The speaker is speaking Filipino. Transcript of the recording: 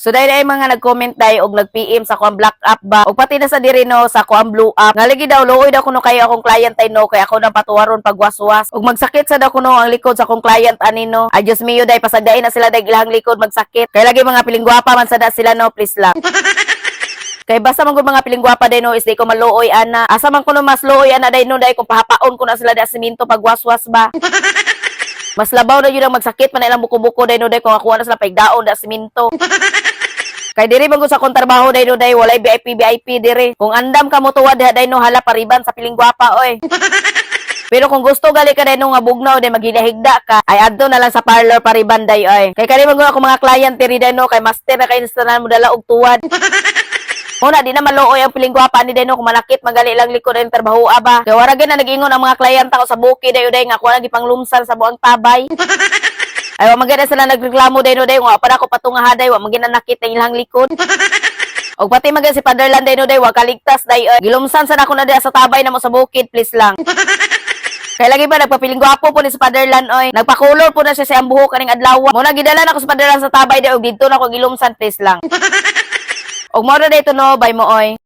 So dahil ay mga nag-comment dahil og nag-PM sa kuang black up ba og pati na sa diri no sa kuang blue up. Ngaligi daw luoy daw kuno kayo akong client ay no kay ako nang patuwaron pagwaswas. Og magsakit sa daw kuno ang likod sa akong client ani no. Ay Diyos mio dahil pasagdain na sila dahil ilang likod magsakit. Kay lagi mga piling gwapa man sada sila no, please lang. Kay basta man gud mga piling gwapa day no is di ko maluoy ana. Asa man kuno mas luoy ana day no day kung pahapaon ko na sila da semento pagwaswas ba. Mas labaw na yun ang magsakit man ilang buko-buko day no day kung ako na sila paigdaon da semento. Kay diri man gud sa akong trabaho day no day walay VIP diri. Kung andam ka mo tuwad day no hala pariban sa piling gwapa oy. Pero kung gusto gali ka day no nga bugnaw day maghilahigda ka ay adto na lang sa parlor pariban day oy. Kay kani man gud ako mga client diri day no kay master na kay instanan mo dala og tuwad. Una di na maluoy ang piling gwapa ni day no kung malakit magali lang likod ang trabaho aba. Kay wara gyud na nag-ingon ang mga client ko sa buki day day nga kuha na gipanglumsan sa buang tabay. Ay, wa maganda sila nagreklamo day no day, wa pa ako patungahaday, wa magina nakit ang ilang likod. Og pati maganda si Fatherland day no day, wa kaligtas day. Gilumsan sa nako na day sa tabay na mo sa bukid, please lang. Kaya lagi ba nagpapiling gwapo po ni sa Fatherland oy. Nagpakulor po na siya sa ang buhok kaning adlaw. Mo na gidala na ko sa Fatherland sa tabay day og didto na ko gilumsan, please lang. Og mo na day to no, bye mo oy.